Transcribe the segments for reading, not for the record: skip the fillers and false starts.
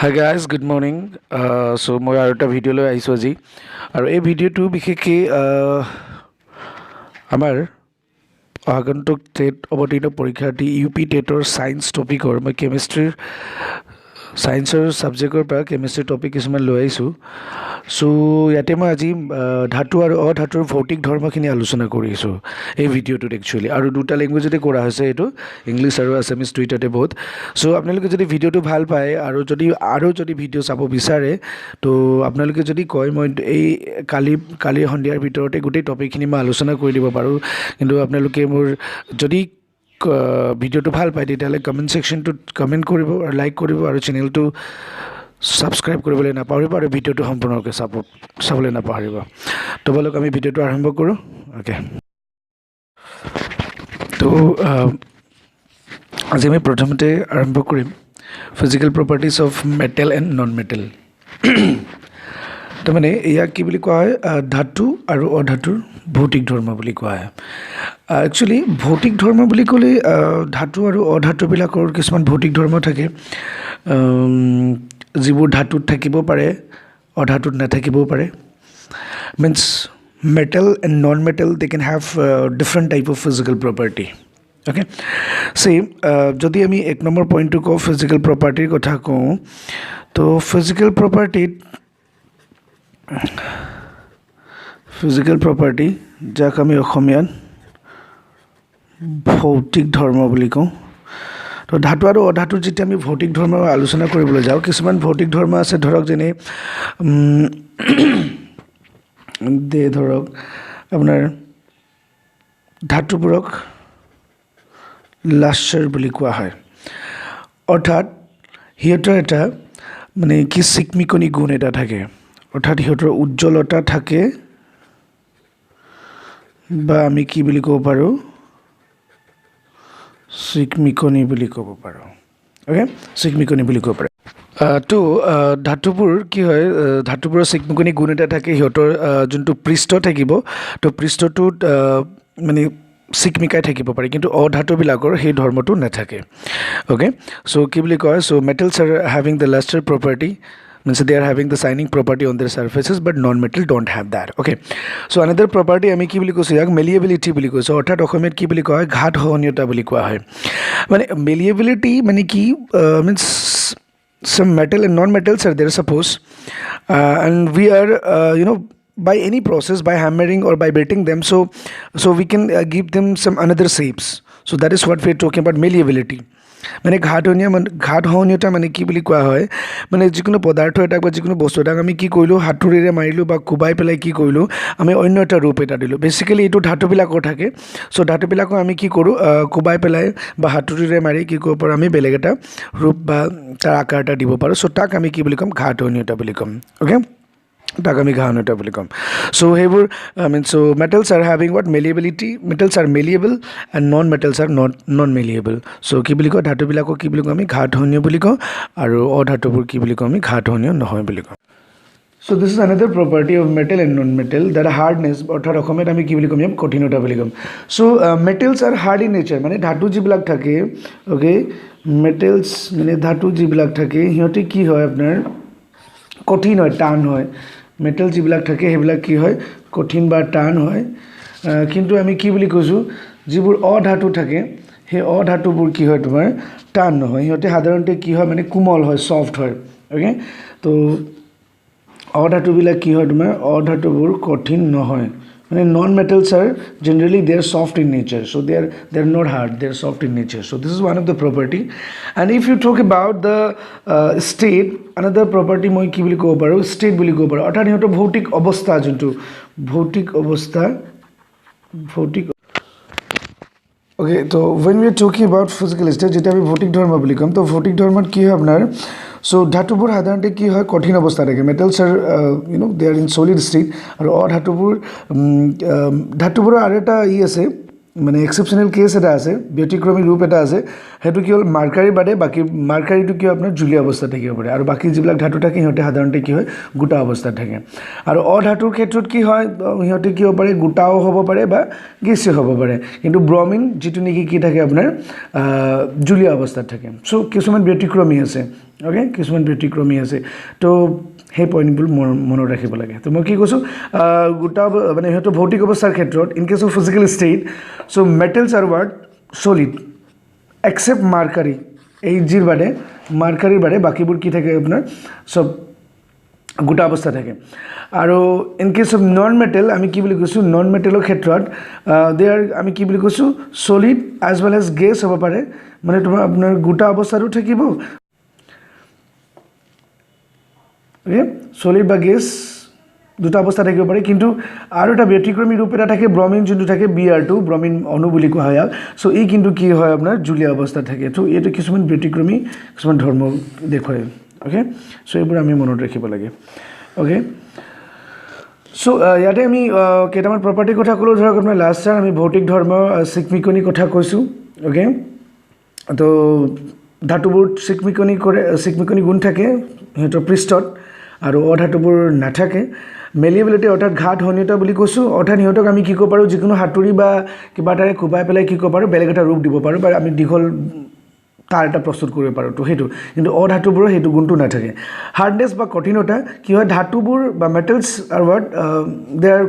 Hi guys, good morning. So মই আৰু এটা ভিডিঅ' লৈ আহিছোঁ আজি আৰু এই ভিডিঅ'টো বিশেষকৈ আমাৰ আগন্তুক টেট অৱতীৰ্ণ পৰীক্ষাৰ্থী UP টেটৰ ছায়েন্স টপিকৰ মই ছায়েন্সৰ ছাবজেক্টৰ পৰা কেমিষ্ট্ৰি টপিক কিছুমান লৈ আহিছোঁ। চ' ইয়াতে মই আজি ধাতু আৰু অধাতুৰ ভৌতিক ধৰ্মখিনি আলোচনা কৰিছোঁ এই ভিডিঅ'টোত একচুৱেলি, আৰু দুটা লেংগুৱেজতে কৰা হৈছে, এইটো ইংলিছ আৰু আছামিজ দুইটাতে বহুত। চ' আপোনালোকে যদি ভিডিঅ'টো ভাল পায় আৰু যদি ভিডিঅ' চাব বিচাৰে তো আপোনালোকে যদি কয় মই এই কালি সন্ধিয়াৰ ভিতৰতে গোটেই টপিকখিনি মই আলোচনা কৰি দিব পাৰোঁ, কিন্তু আপোনালোকে মোৰ যদি ভিডিঅ'টো ভাল পায় তেতিয়াহ'লে কমেণ্ট ছেকশ্যনটোত কমেণ্ট কৰিব আৰু লাইক কৰিব আৰু চেনেলটো ছাবস্ক্ৰাইব কৰিবলৈ নাপাহৰিব আৰু ভিডিঅ'টো সম্পূৰ্ণকৈ চাবলৈ নাপাহৰিব। তো বলক আমি ভিডিঅ'টো আৰম্ভ কৰোঁ। অ'কে, তো আজি আমি প্ৰথমতে আৰম্ভ কৰিম physical properties of metal and non metal. তাৰমানে ইয়াক কি বুলি কোৱা হয়, ধাতু আৰু অধাতুৰ ভৌতিক ধৰ্ম বুলি কোৱা হয়। একচুৱেলি ভৌতিক ধৰ্ম বুলি ক'লে ধাতু আৰু অধাতুবিলাকৰ কিছুমান ভৌতিক ধৰ্ম থাকে, যিবোৰ ধাতুত থাকিব পাৰে অধাতুত নাথাকিবও পাৰে। Means metal and non metal they can have different type of physical property. Okay, same যদি আমি এক নম্বৰ পইণ্টটো কওঁ, ফিজিকেল প্ৰপাৰ্টিৰ কথা কওঁ, তো ফিজিকেল প্ৰপাৰ্টি যাক আমি অসমীয়াত ভৌতিক ধৰ্ম বুলি কওঁ। তো ধাতু আৰু অধাতুৰ যেতিয়া আমি ভৌতিক ধৰ্ম আলোচনা কৰিবলৈ যাওঁ, কিছুমান ভৌতিক ধৰ্ম আছে, ধৰক যেনে ধৰক আপোনাৰ ধাতুবোৰক লাশ্চাৰ বুলি কোৱা হয়, অৰ্থাৎ সিহঁতৰ এটা মানে কি চিকমিকনি গুণ এটা থাকে, অৰ্থাৎ সিহঁতৰ উজ্জ্বলতা থাকে, বা আমি কি বুলি ক'ব পাৰোঁ, চিকমিকনি বুলি ক'ব পাৰোঁ। অ'কে, চিকমিকনি বুলি ক'ব পাৰে। তো ধাতুবোৰ কি হয়, ধাতুবোৰৰ চিকমিকনি গুণ এটা থাকে, সিহঁতৰ যোনটো পৃষ্ঠ থাকিব, তো পৃষ্ঠটোত মানে চিকমিকাই থাকিব পাৰে, কিন্তু অধাতুবিলাকৰ সেই ধৰ্মটো নাথাকে। অ'কে, চ' কি বুলি কয়, so' metals are having the lustre property, means they are having the shining property on their surfaces, but non-metal don't have that. Okay, so another property আমি কি বুলি কৈছোঁ, ইয়াক মেলিয়েবিলিটি বুলি কৈছোঁ, অৰ্থাৎ অসমীয়াত কি বুলি কোৱা হয়, ঘাত সহনীয়তা বুলি কোৱা হয়। মানে মেলিয়েবিলিটি মানে কি, means some metal and non-metals are there, suppose and we are by any process, by hammering or by beating them, so we can give them some another shapes. So that is what we are talking about, malleability. মানে ঘাত সহনীয়তা মানে কি বুলি কোৱা হয়, মানে যিকোনো পদাৰ্থ এটাক বা যিকোনো বস্তু এটাক আমি কি কৰিলোঁ, হাতুৰিৰে মাৰিলোঁ বা কোবাই পেলাই কি কৰিলোঁ, আমি অন্য এটা ৰূপ এটা দিলোঁ। বেচিকেলি এইটো ধাতুবিলাকৰ থাকে, চ' ধাতুবিলাকক আমি কি কৰোঁ, কোবাই পেলাই বা হাতুৰিৰে মাৰি কি কৰিব পাৰোঁ, আমি বেলেগ এটা ৰূপ বা তাৰ আকাৰ এটা দিব পাৰোঁ। চ' তাক আমি কি বুলি ক'ম, ঘাত সহনীয়তা বুলি ক'ম। অ'কে, তাক আমি ঘাত সহনীয়তা বুলি ক'ম। চ' সেইবোৰ so' metals are having what, malleability, metals are malleable and non metals are non malleable. So' কি বুলি কওঁ, ধাতুবিলাকক কি বুলি কওঁ, আমি ঘাত সহনীয় বুলি কওঁ, আৰু অধাতুবোৰ কি বুলি কওঁ, আমি ঘাত সহনীয় নহয় বুলি কওঁ। So' this is another property of metal and non metal, that hardness, অৰ্থাৎ অসমীয়াত আমি কি বুলি ক'ম, কঠিনতা বুলি ক'ম। So' metals are hard in nature, মানে ধাতু যিবিলাক থাকে, অ'কে, মেটেলছ মানে ধাতু যিবিলাক থাকে সিহঁতে কি হয়, আপোনাৰ কঠিন হয়, টান হয়। মেটেল যিবিলাক থাকে সেইবিলাক কি হয়, কঠিন বা টান হয়। কিন্তু আমি কি বুলি কৈছোঁ, যিবোৰ অধাতু থাকে সেই অধাতুবোৰ কি হয়, তোমাৰ টান নহয়, সিহঁতে সাধাৰণতে কি হয়, মানে কোমল হয়, ছফ্ট হয়। অ'কে, তো অধাতুবিলাক কি হয়, তোমাৰ অধাতুবোৰ কঠিন নহয়, মানে non metals are generally they are soft in nature, so' they are not hard, they are soft in nature. So' this is one of the property. And if you talk about the state, another property মই কি বুলি ক'ব পাৰোঁ, state বুলি ক'ব পাৰোঁ, অৰ্থাৎ সিহঁতৰ ভৌতিক অৱস্থা, যোনটো ভৌতিক অৱস্থা, অ'কে, তো when we are talking about physical state, যেতিয়া আমি ভৌতিক ধৰ্ম বুলি ক'ম, তো ভৌতিক ধৰ্মত কি হয় আপোনাৰ, চ' ধাতুবোৰ সাধাৰণতে কি হয়, কঠিন অৱস্থা থাকে, metals are they are in solid state, আৰু ধাতুবোৰৰ আৰু এটা আছে, মানে এক্সেপশ্যনেল কেছ এটা আছে, ব্যতিক্ৰমী ৰূপ এটা আছে, সেইটো কি হ'ল, মাৰ্কাৰী বাদে বাকী মাৰ্কাৰীটো কি হয়, আপোনাৰ জুলীয়া অৱস্থাত থাকিব পাৰে, আৰু বাকী যিবিলাক ধাতু থাকে সিহঁতে সাধাৰণতে কি হয়, গোটা অৱস্থাত থাকে। আৰু অধাতুৰ ক্ষেত্ৰত কি হয়, সিহঁতে কি হ'ব পাৰে, গোটাও হ'ব পাৰে বা গেছীয় হ'ব পাৰে, কিন্তু যিটো নেকি কি থাকে আপোনাৰ জুলীয়া অৱস্থাত থাকে। চ' কিছুমান ব্যতিক্ৰমী আছে, অ'কে কিছুমান ব্যতিক্ৰমী আছে তো সেই পইণ্টবোৰ মনত ৰাখিব লাগে তো মই কি কৈছোঁ গোটা মানে সিহঁতৰ ভৌতিক অৱস্থাৰ ক্ষেত্ৰত in case of physical state so' metals are what solid except mercury এইচজিৰ বাদে মাৰ্কাৰীৰ বাদে বাকীবোৰ কি থাকে আপোনাৰ চব গোটা অৱস্থা থাকে আৰু in case of non metal আমি কি বুলি কৈছোঁ নন মেটেলৰ ক্ষেত্ৰত দে আৰ আমি কি বুলি কৈছোঁ solid as well as gas হ'ব পাৰে মানে তোমাৰ আপোনাৰ গোটা অৱস্থাটো থাকিব চলিড বা গেছ দুটা অৱস্থা থাকিব পাৰে কিন্তু আৰু এটা ব্যতিক্ৰমী ৰূপ এটা থাকে ব্ৰমিন যোনটো থাকে BR2 ব্ৰমিন অণু বুলি কোৱা হয় চ' ই কিন্তু কি হয় আপোনাৰ জুলীয়া অৱস্থা থাকে তো এইটো কিছুমান ব্যতিক্ৰমী কিছুমান ধৰ্ম দেখুৱায় অ'কে চ' এইবোৰ আমি মনত ৰাখিব লাগে অ'কে চ' ইয়াতে আমি কেইটামান প্ৰপাৰ্টিৰ কথা ক'লোঁ ধৰক আপোনাৰ লাষ্ট টাইম আমি ভৌতিক ধৰ্ম চিকমিকনিৰ কথা কৈছোঁ অ'কে তো ধাতুবোৰ চিকমিকনি গুণ থাকে সিহঁতৰ পৃষ্ঠত আৰু অধাতুবোৰ নাথাকে মেলিয়েবিলিটি অৰ্থাৎ ঘাট সনীয়তা বুলি কৈছোঁ অৰ্থাৎ সিহঁতক আমি কি ক'ব পাৰোঁ যিকোনো হাতুৰি বা কিবা এটাৰে কোবাই পেলাই কি ক'ব পাৰোঁ বেলেগ এটা ৰূপ দিব পাৰোঁ বা আমি দীঘল তাৰ এটা প্ৰস্তুত কৰিব পাৰোঁ তো সেইটো কিন্তু অধাতুবোৰৰ সেইটো গুণটো নাথাকে হাৰ্ডনেছ বা কঠিনতা কি হয় ধাতুবোৰ বা মেটেলছ আৰু ৱাট দে আৰ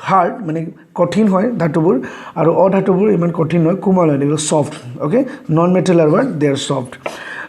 হাৰ্ড মানে কঠিন হয় ধাতুবোৰ আৰু অধাতুবোৰ ইমান কঠিন নহয় কোমল হয় এইবোৰ ছফ্ট অ'কে নন মেটেল আৰু what they are soft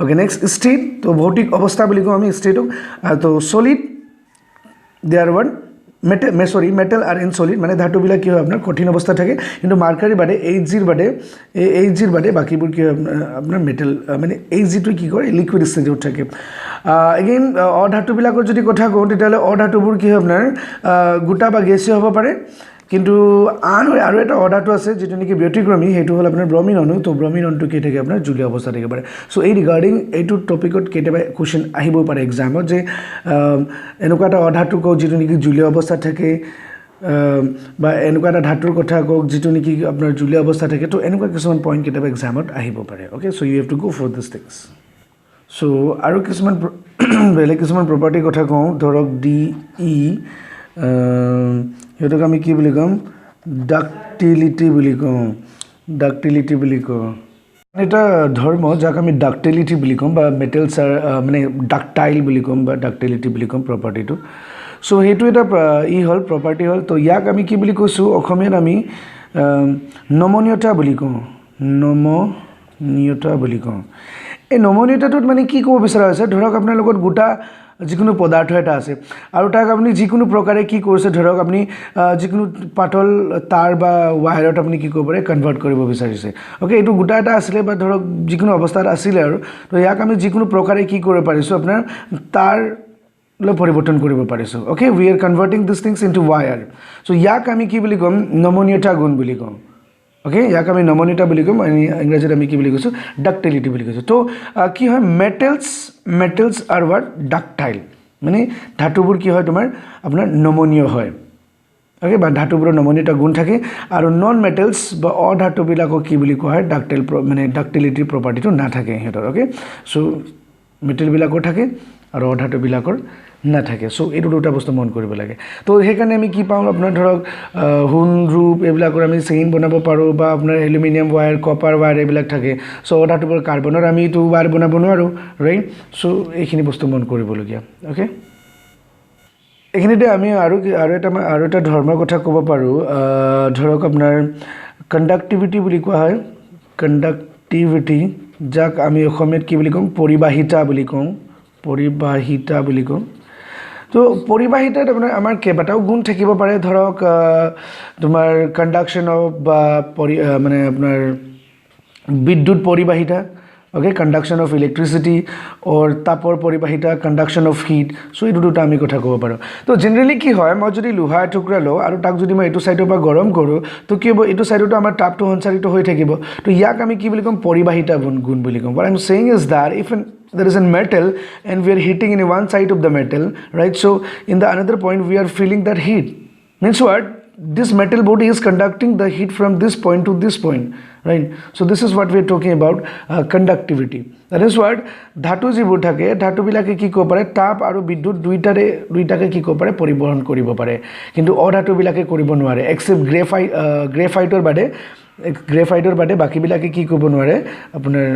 okay next state তো ভৌতিক অৱস্থা বুলি কওঁ আমি ষ্টেটক তো solid they are what metal আৰু ইন চলিড মানে ধাতুবিলাক কি হয় আপোনাৰ কঠিন অৱস্থা থাকে কিন্তু মাৰ্কাৰীৰ বাদে এইচজিৰ বাদে বাকীবোৰ কি হয় আপোনাৰ মেটেল মানে এইচজিটো কি কৰে লিকুইড ষ্টেজত থাকে এগেইন অধাতুবিলাকৰ যদি কথা কওঁ তেতিয়াহ'লে অধাতুবোৰ কি হয় আপোনাৰ গোটা বা গেছীয় হ'ব পাৰে কিন্তু আৰু এটা অধাতু আছে যিটো নেকি ব্যতিক্ৰমী সেইটো হ'ল আপোনাৰ ব্ৰমিন অণু তো ব্ৰমিন অণুটো কি থাকে আপোনাৰ জুলীয়া অৱস্থা থাকিব পাৰে চ' এই ৰিগাৰ্ডিং এইটো টপিকত কেতিয়াবা কুৱেশ্যন আহিব পাৰে এক্সামত যে এনেকুৱা এটা অধাতু কওক যিটো নেকি জুলীয়া অৱস্থাত থাকে বা এনেকুৱা এটা ধাতুৰ কথা কওক যিটো নেকি আপোনাৰ জুলীয়া অৱস্থা থাকে তো এনেকুৱা কিছুমান পইণ্ট কেতিয়াবা এক্সামত আহিব পাৰে okay so' you have to go' for this things so' আৰু কিছুমান বেলেগ কিছুমান প্ৰপাৰ্টিৰ কথা কওঁ ধৰক DE সিহঁতক আমি কি বুলি ক'ম ডাক্টিলিটি বুলি কওঁ এটা ধৰ্ম যাক আমি ডাক্টিলিটি বুলি ক'ম বা মেটেলছ মানে ডাক্টাইল বুলি ক'ম বা ডাক্টিলিটি বুলি ক'ম প্ৰপাৰ্টিটো চ' সেইটো এটা হ'ল প্ৰপাৰ্টি হ'ল তো ইয়াক আমি কি বুলি কৈছোঁ অসমীয়াত আমি নমনীয়তা বুলি কওঁ এই নমনীয়তাটোত মানে কি ক'ব বিচৰা হৈছে ধৰক আপোনাৰ লগত গোটা যিকোনো পদাৰ্থ এটা আছে আৰু তাক আপুনি যিকোনো প্ৰকাৰে কি কৰিছে ধৰক আপুনি যিকোনো পাতল তাৰ বা ৱায়াৰত আপুনি কি কৰিব পাৰে কনভাৰ্ট কৰিব বিচাৰিছে অ'কে এইটো গোটা এটা আছিলে বা ধৰক যিকোনো অৱস্থাত আছিলে আৰু তো ইয়াক আমি যিকোনো প্ৰকাৰে কি কৰিব পাৰিছোঁ আপোনাৰ তাৰ পৰিৱৰ্তন কৰিব পাৰিছোঁ okay we are converting this things into wire so' ইয়াক আমি কি বুলি ক'ম নমনীয়তা গুণ বুলি ক'ম অ'কে ইয়াক আমি নমনীয়তা বুলি ক'ম ইংৰাজীত আমি কি বুলি কৈছোঁ ডাক্টিলিটি বুলি কৈছোঁ তো কি হয় মেটেলছ আৰ ৱাট ডাক্টাইল মানে ধাতুবোৰ কি হয় তোমাৰ আপোনাৰ নমনীয় হয় অ'কে বা ধাতুবোৰৰ নমনীয়তা গুণ থাকে আৰু নন মেটেলছ বা অধাতুবিলাকক কি বুলি কোৱা হয় ডাক্টাইল মানে ডাক্টিলিটিৰ প্ৰপাৰ্টিটো নাথাকে সিহঁতৰ অ'কে চ' মেটেলবিলাকৰ থাকে আৰু অধাতুবিলাকৰ নাথাকে চ' এইটো দুটা বস্তু মন কৰিব লাগে তো সেইকাৰণে আমি কি পাওঁ আপোনাৰ ধৰক সোণ ৰূপ এইবিলাকৰ আমি চেইন বনাব পাৰোঁ বা আপোনাৰ এলুমিনিয়াম ৱায়াৰ কপাৰ ৱায়াৰ এইবিলাক থাকে চ' অধাতুবোৰ কাৰ্বনৰ আমি এইটো ৱায়াৰ বনাব নোৱাৰোঁ ৰাইট চ' এইখিনি বস্তু মন কৰিবলগীয়া অ'কে এইখিনিতে আমি আৰু এটা ধৰ্মৰ কথা ক'ব পাৰোঁ ধৰক আপোনাৰ কণ্ডাক্টিভিটি বুলি কোৱা হয় কণ্ডাক্টিভিটি যাক আমি অসমীয়াত কি বুলি ক'ম পৰিবাহিতা বুলি কওঁ তো পৰিবাহিতাত আপোনাৰ আমাৰ কেইবাটাও গুণ থাকিব পাৰে ধৰক তোমাৰ কণ্ডাকশ্যন অফ বা মানে আপোনাৰ বিদ্যুৎ পৰিবাহিতা অ'কে কণ্ডাকশ্যন অফ ইলেক্ট্ৰিচিটি অৰ তাপৰ পৰিবাহিতা কণ্ডাকশ্যন অফ হিট চ' এইটো দুটা আমি কথা ক'ব পাৰোঁ তো জেনেৰেলি কি হয় মই যদি লোহাৰ টুকুৰা লওঁ আৰু তাক যদি মই এইটো ছাইডৰ পৰা গৰম কৰোঁ তো কি হ'ব এইটো ছাইডতো আমাৰ তাপটো সঞ্চাৰিত হৈ থাকিব তো ইয়াক আমি কি বুলি ক'ম পৰিবাহিতা গুণ বুলি ক'ম but I am saying is that if there is a metal and we are heating in one side of the metal right so in the another point we are feeling that heat means what this metal body is conducting the heat from this point to this point right so this is what we are talking about conductivity that is what dhatu jibur thake dhatu bilake ki ko pare tap aru bidyut duitake ki ko pare poribohon koribo pare kintu odhatu bilake koribo noare except graphite bade baki bilake ki kobo noare apunar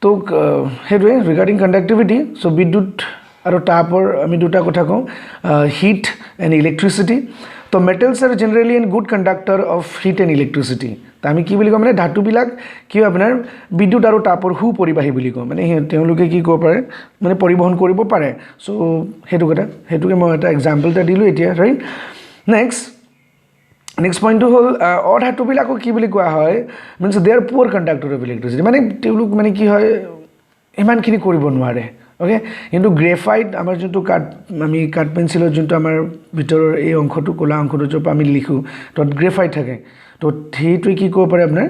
তো সেইটোৱে regarding conductivity চ' বিদ্যুৎ আৰু তাপৰ আমি দুটা কথা কওঁ hit and electricity তো metals are generally N good conductor of heat and electricity তো আমি কি বুলি কওঁ মানে ধাতুবিলাক কি হয় আপোনাৰ বিদ্যুৎ আৰু তাপৰ সুপৰিবাহী বুলি কওঁ মানে তেওঁলোকে কি কৰিব পাৰে মানে পৰিবহণ কৰিব পাৰে চ' সেইটো কথা সেইটোকে মই এটা এক্সাম্পল এটা দিলোঁ এতিয়া ৰাইট নেক্সট পইণ্টটো হ'ল অধাতুবিলাকক কি বুলি কোৱা হয় মিনছ দে আৰ পুৱাৰ কণ্ডাক্টৰ অফ ইলেক্ট্ৰিচিটি মানে তেওঁলোক মানে কি হয় ইমানখিনি কৰিব নোৱাৰে অ'কে কিন্তু গ্ৰেফাইট আমাৰ যোনটো আমি কাঠ পেঞ্চিলৰ যোনটো আমাৰ ভিতৰৰ এই অংশটো ক'লা অংশটো য'ৰ পৰা আমি লিখোঁ তাত গ্ৰেফাইট থাকে তো সেইটোৱে কি কৰিব পাৰে আপোনাৰ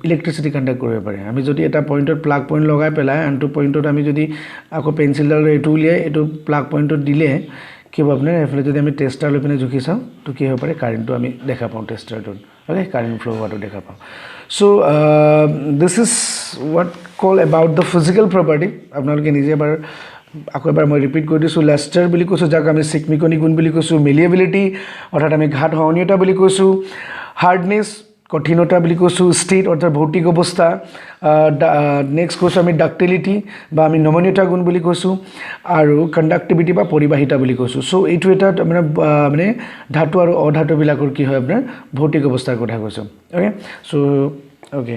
ইলেক্ট্ৰিচিটি কণ্ডাক্ট কৰিব পাৰে আমি যদি এটা পইণ্টত প্লাগ পইণ্ট লগাই পেলাই আনটো পইণ্টত আমি যদি আকৌ পেঞ্চিলডাল এইটো উলিয়াই এইটো প্লাগ পইণ্টত দিলে কি হ'ব আপোনাৰ এইফালে যদি আমি টেষ্টাৰ লৈ পিনে জুখি চাওঁ তো কি হ'ব পাৰে কাৰেণ্টটো আমি দেখা পাওঁ টেষ্টাৰটোত অ'কে কাৰেণ্ট ফ্ল' হোৱাটো দেখা পাওঁ so' this is what call about the physical property আপোনালোকে নিজে এবাৰ আকৌ এবাৰ মই ৰিপিট কৰি দিছোঁ লাষ্টাৰ বুলি কৈছোঁ যাক আমি চিকমিকনি গুণ বুলি কৈছোঁ মেলিয়েবিলিটি অৰ্থাৎ আমি ঘাত সহনীয়তা বুলি কৈছোঁ হাৰ্ডনেছ কঠিনতা বুলি কৈছোঁ ষ্টেট অৰ্থাৎ ভৌতিক অৱস্থা নেক্সট কৈছোঁ আমি ডাক্টিলিটি বা আমি নমনীয়তা গুণ বুলি কৈছোঁ আৰু কণ্ডাক্টিভিটি বা পৰিবাহিতা বুলি কৈছোঁ চ' এইটো এটা মানে ধাতু আৰু অধাতুবিলাকৰ কি হয় আপোনাৰ ভৌতিক অৱস্থাৰ কথা কৈছোঁ অ'কে চ' অ'কে